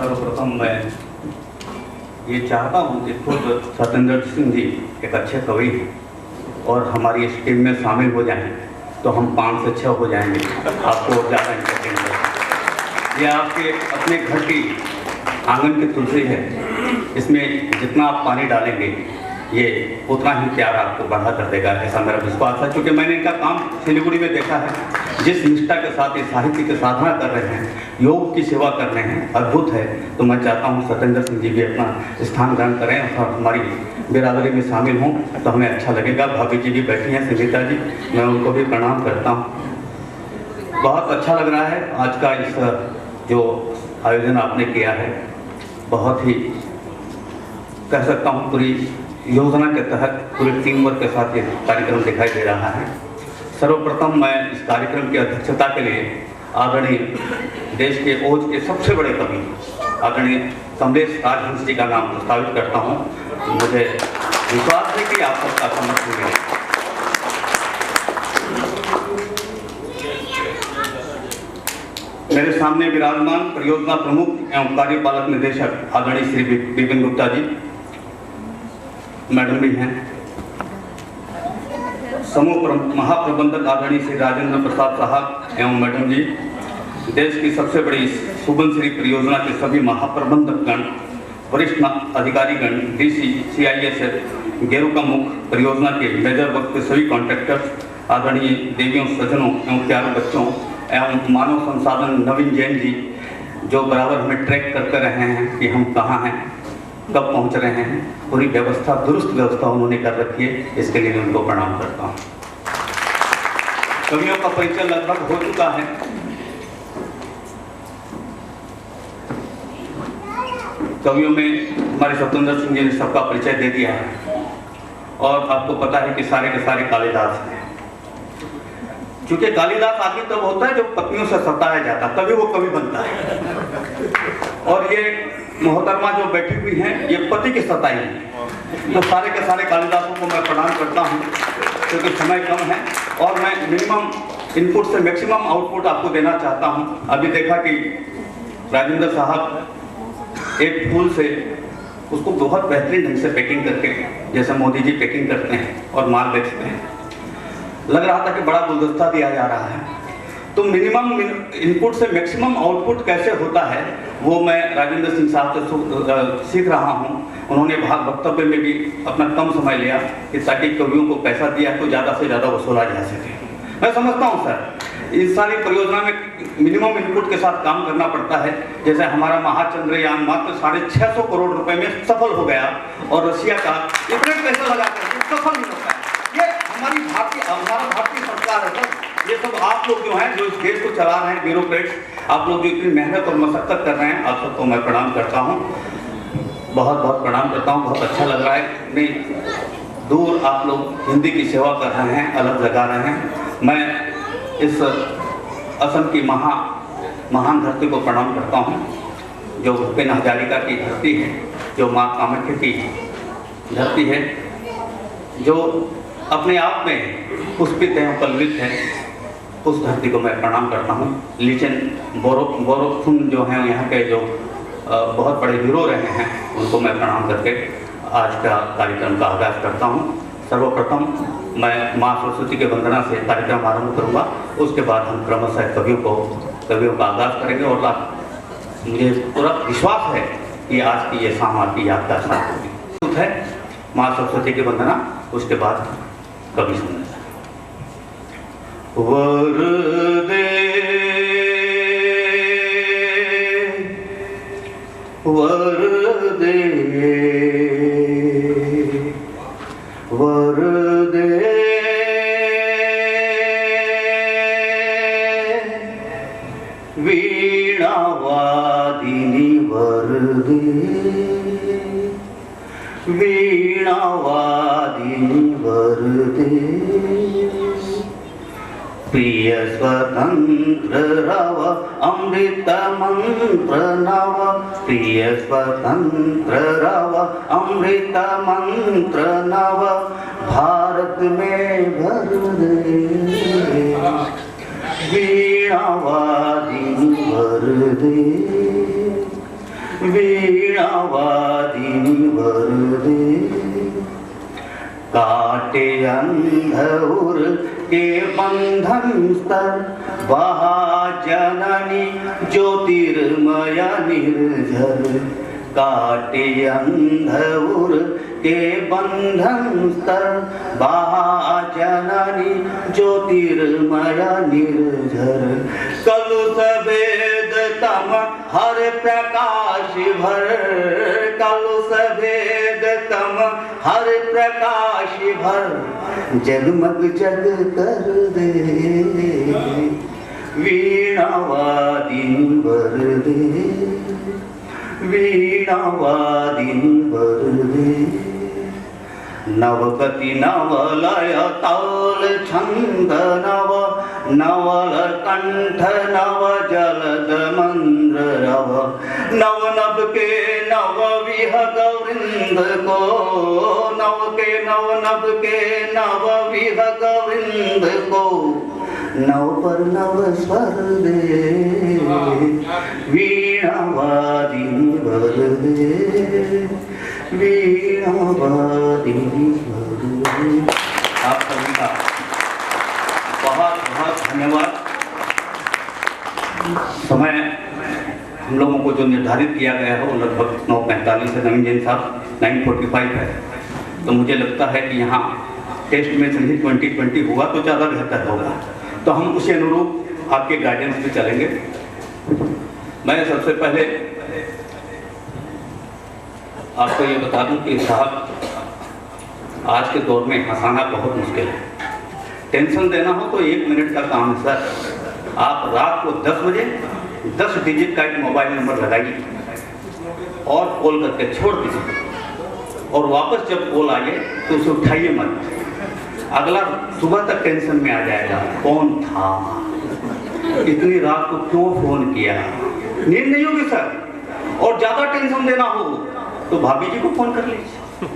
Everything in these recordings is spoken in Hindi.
सर्वप्रथम मैं ये चाहता हूँ कि खुद सत्येंद्र सिंह जी एक अच्छे कवि हैं और हमारी इस टीम में शामिल हो जाएं तो हम 5 से 6 हो जाएंगे, आपको ज़्यादा इंटरटेन करें। ये आपके अपने घर की आंगन की तुलसी है, इसमें जितना आप पानी डालेंगे ये उतना ही प्यार आपको बढ़ा कर देगा, ऐसा मेरा विश्वास है। क्योंकि मैंने इनका काम सिलीगुड़ी में देखा है, जिस निष्ठा के साथ ये साहित्य की साधना कर रहे हैं, योग की सेवा कर रहे हैं, अद्भुत है। तो मैं चाहता हूँ सत्येंद्र सिंह जी भी अपना स्थान ग्रहण करें और हमारी बिरादरी में शामिल हों तो हमें अच्छा लगेगा। भाभी जी भी बैठी हैं, संगीता जी, मैं उनको भी प्रणाम करता हूँ। बहुत अच्छा लग रहा है आज का इस जो आयोजन आपने किया है, बहुत ही कह सकता हूँ पूरी योजना के तहत पूरी टीम वर्क के साथ ये कार्यक्रम दिखाई दे रहा है। सर्वप्रथम मैं इस कार्यक्रम की अध्यक्षता के लिए आदरणीय देश के ओज के सबसे बड़े कवि आदरणीय कमलेश राजहंस जी का नाम प्रस्तावित करता हूँ। मुझे विश्वास है कि आप सबका समर्थन मिलेगा। मेरे सामने विराजमान परियोजना प्रमुख एवं कार्यपालक निदेशक आदरणीय श्री विपिन गुप्ता जी, मैडम भी हैं, समूह महाप्रबंधक आदरणीय श्री राजेंद्र प्रसाद साहब एवं मैडम जी, देश की सबसे बड़ी सुबनश्री परियोजना के सभी महाप्रबंधकगण, वरिष्ठ अधिकारीगण, डीसी, CISF, गेरुका मुख परियोजना के मेजर वर्ग के सभी कॉन्ट्रैक्टर्स, आदरणीय देवियों, सज्जनों एवं प्यारे बच्चों एवं मानव संसाधन नवीन जैन जी, जो बराबर हमें ट्रैक करते रहे हैं कि हम कहाँ हैं, कब पहुंच रहे हैं, पूरी व्यवस्था, दुरुस्त व्यवस्था उन्होंने कर रखी है, इसके लिए उनको प्रणाम करता हूं। कवियों का परिचय लगभग हो चुका है। कवियों में हमारे सत्येंद्र सिंह जी ने सबका परिचय दे दिया है और आपको पता है कि सारे के सारे कालिदास हैं। क्योंकि कालिदास आदमी तब होता है जब पत्नियों से सताया जाता, तभी वो कवि बनता है। और ये मोहतरमा जो बैठी हुई हैं, ये पति की सताई है। तो सारे के सारे कालिदासों को मैं प्रणाम करता हूँ क्योंकि समय कम है और मैं मिनिमम इनपुट से मैक्सिमम आउटपुट आपको देना चाहता हूँ। अभी देखा कि राजेंद्र साहब एक फूल से उसको बहुत बेहतरीन ढंग से पैकिंग करके, जैसे मोदी जी पैकिंग करते हैं और माल बेचते हैं, लग रहा था कि बड़ा गुलदस्ता दिया जा रहा है। तो मिनिमम इनपुट से मैक्सिमम आउटपुट कैसे होता है वो मैं राजेंद्र सिंह साहब से सीख रहा हूँ। उन्होंने वक्तव्य में भी अपना कम समय लिया कि ताकि कवियों को पैसा दिया तो ज़्यादा से ज़्यादा वसूला जा सके। मैं समझता हूँ सर, इस सारी परियोजना में मिनिमम इनपुट के साथ काम करना पड़ता है। जैसे हमारा महाचंद्रयान मात्र 650 करोड़ रुपए में सफल हो गया और रशिया का इतने पैसा लगा करके सफल नहीं होता है। ये हमारा भारतीय सरकार है सर। ये सब आप लोग जो हैं, जो इस देश को चला रहे हैं, ब्यूरोक्रेट्स, आप लोग जो इतनी मेहनत और मशक्कत कर रहे हैं, आप सबको मैं प्रणाम करता हूँ, बहुत बहुत प्रणाम करता हूँ। बहुत अच्छा लग रहा है। नहीं दूर आप लोग हिंदी की सेवा कर रहे हैं, अलग लगा रहे हैं। मैं इस असम की महान धरती को प्रणाम करता हूँ, जो भूपेन हजारिका की धरती है, जो माँ कामाख्या की धरती है, जो अपने आप में पुष्पित है, पल्लवित है। उस धरती को मैं प्रणाम करता हूँ। लीचेन बोरोफुन जो हैं यहाँ के, जो बहुत बड़े हीरो रहे हैं, उनको मैं प्रणाम करके आज का कार्यक्रम का आगाज करता हूँ। सर्वप्रथम मैं माँ सरस्वती के वंदना से कार्यक्रम आरंभ करूँगा, उसके बाद हम क्रमशः कवियों का आगाज करेंगे। और मुझे पूरा विश्वास है कि आज की ये शाम आपकी यादगार शाम होगी। है माँ सरस्वती की वंदना, उसके बाद कवि सुनना। वरदे वरदे वरदे वीणा वादिनी वरदे वीणा वादिनी वरदे प्रिय स्वतंत्र रव अमृत मंत्र नव प्रिय स्वतंत्र रव अमृत मंत्र नव भारत में भर दे वीणा वादिनी भर दे वीणावादिनी वरदे काटे अंधउर के बंधन स्तर वहा जननी ज्योतिर्मय निर्झर काटे अंधउर के बंधन स्तर वहा जननी ज्योतिर्मय निर्झर कलुष भेद तम हर प्रकाश भर कलुष भेद तम हर प्रकाश भर जगमग जग कर दे वीणावादिनी वरदे वीणावादिनी वरदे नवगति नवलय ताल छंद नव नवल कंठ नव जलद मंद्र रव नव नभ के नव विहग वृंद को नव के नव नभ के नव विहग वृंद को नव पर नव स्वर दे वीणावादिनी वरदे वीणावादिनी वरदे। आप सभी का बहुत बहुत धन्यवाद। समय हम लोगों को जो निर्धारित किया गया है वो लगभग 9:45 है। नवीन जैन साहब 9:45 है, तो मुझे लगता है कि यहाँ टेस्ट में से 2020 हुआ तो ज़्यादा बेहतर होगा, तो हम उसी अनुरूप आपके गाइडेंस में चलेंगे। मैं सबसे पहले आपको ये बता दूं कि साहब आज के दौर में हंसाना बहुत मुश्किल है। टेंशन देना हो तो 1 मिनट का काम है सर। आप रात को 10 बजे 10 डिजिट का एक मोबाइल नंबर लगाइए और कॉल करके छोड़ दीजिए, और वापस जब कॉल आए तो उसे उठाइए मत। अगला सुबह तक टेंशन में आ जाएगा, कौन था, इतनी रात को क्यों फोन किया। नींद नहीं होगी सर। और ज्यादा टेंशन देना हो तो भाभी जी को फोन कर लीजिए,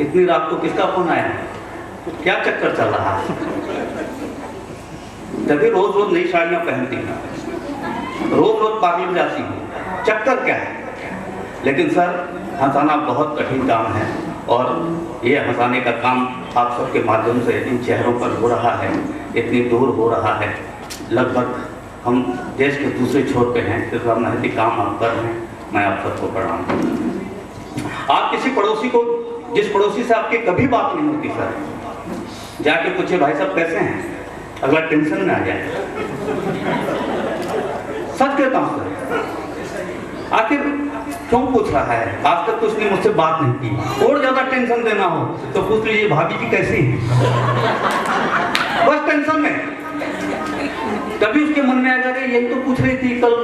इतनी रात को किसका फोन आया, क्या चक्कर चल रहा है। तभी रोज रोज नई साड़ियां पहनती हैं, रोज रोज पार्लर जाती हूँ, चक्कर क्या है। लेकिन सर हंसाना बहुत कठिन काम है, और ये हंसाने का काम आप सबके माध्यम से इन चेहरों पर हो रहा है, इतनी दूर हो रहा है। लगभग हम देश के दूसरे छोर पे हैं, तो मेहनती काम आप कर रहे हैं, मैं आप सबको प्रणाम। आप किसी पड़ोसी को, जिस पड़ोसी से आपकी कभी बात नहीं होती सर, जाके पूछे भाई साहब कैसे हैं, अगला टेंशन में आ जाए। सच कहता हूँ सर, आखिर क्यों पूछ रहा है, आज तक तो उसने मुझसे बात नहीं की। और ज्यादा टेंशन देना हो तो पूछ लीजिए भाभी जी कैसी है, बस टेंशन में। तभी उसके मन में आ जाएगा, यही तो पूछ रही थी कल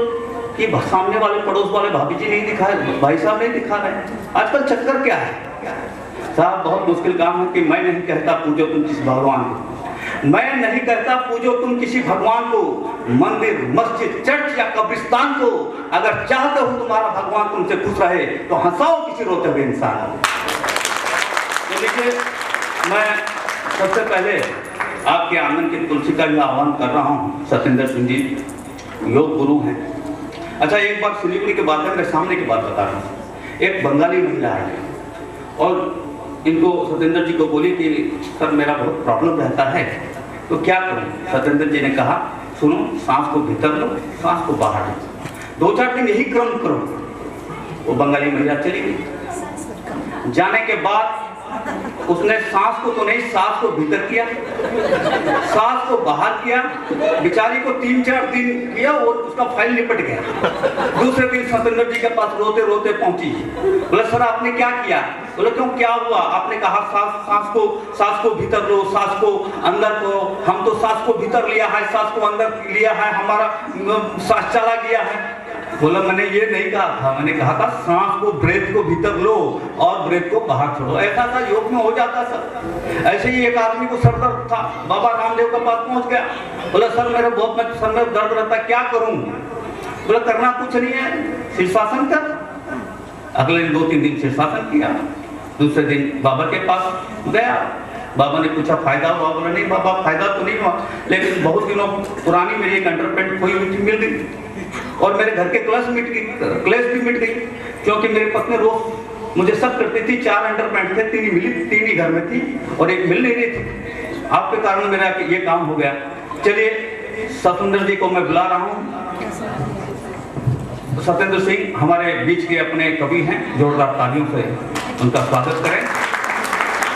कि सामने वाले पड़ोस वाले भाभी जी नहीं दिखा है, भाई साहब नहीं दिखा रहे। आजकल चक्कर क्या है साहब, बहुत मुश्किल काम है कि मैं नहीं कहता पूजो तुम किसी भगवान को, मैं नहीं कहता पूजो तुम किसी भगवान को, मंदिर मस्जिद चर्च या कब्रिस्तान को। अगर चाहते हो तुम्हारा भगवान तुमसे खुश रहे तो हंसाओ किसी रोते हुए इंसान को। तो देखिए, मैं सबसे पहले आपके आंगन की तुलसी का भी आह्वान कर रहा हूँ। सत्येंद्र सिंह जी योग गुरु हैं। अच्छा, एक बार सिलीगुड़ी के बाद में मेरे सामने की बात बता रहा हूँ। एक बंगाली महिला है और इनको सत्येंद्र जी को बोली कि सर मेरा बहुत प्रॉब्लम रहता है तो क्या करूं। सत्येंद्र जी ने कहा सुनो, सांस को भीतर लो, सांस को बाहर लो, 2-4 दिन यही क्रम करो। वो बंगाली महिला चली गई। जाने के बाद उसने सांस को तो नहीं, सांस को भीतर किया, सांस को बाहर किया। बेचारी को 3-4 दिन किया और उसका फाइल निपट गया। दूसरे दिन सत्येंद्र जी के पास रोते रोते पहुंची। बोले सर आपने क्या किया। बोले क्यों क्या हुआ। आपने कहा सांस को भीतर लो, सांस को अंदर को। हम तो सांस को भीतर लिया है, सांस को अंदर लिया है, हमारा सांस चला गया है। बोला मैंने ये नहीं कहा था, मैंने कहा था सांस को, ब्रेथ को भीतर लो और ब्रेथ को बाहर छोड़ो। ऐसा था योग में हो जाता सर। ऐसे ही एक आदमी को सर दर्द था, बाबा रामदेव के पास पहुंच गया। बोला सर मेरे बहुत सर में दर्द रहता है, क्या करूं। बोला करना कुछ नहीं है, शीर्षासन कर। अगले 2-3 दिन शीर्षासन किया। दूसरे दिन बाबा के पास गया। बाबा ने पूछा फायदा हुआ। बोला नहीं बाबा फायदा तो नहीं हुआ, लेकिन बहुत दिनों पुरानी मेरी एक अंडरपैंट खोई हुई थी, मिल गई। और मेरे घर के क्लेश भी मिट गई, क्योंकि मेरी पत्नी रोज मुझे सब करती थी। 4 अंडरपैंट थे, 3 ही मिली, 3 ही घर में थी और एक मिल नहीं रही थी। आपके कारण मेरा ये काम हो गया। चलिए सतेंद्र जी को मैं बुला रहा हूँ। सतेंद्र सिंह हमारे बीच के अपने कवि हैं, जोरदार तालियों से उनका स्वागत करें।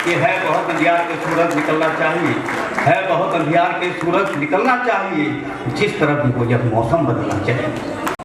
कि है बहुत अंधियार के सूरज निकलना चाहिए, है बहुत अंधियार के सूरज निकलना चाहिए, जिस तरफ भी हो जब मौसम बदलना चाहिए।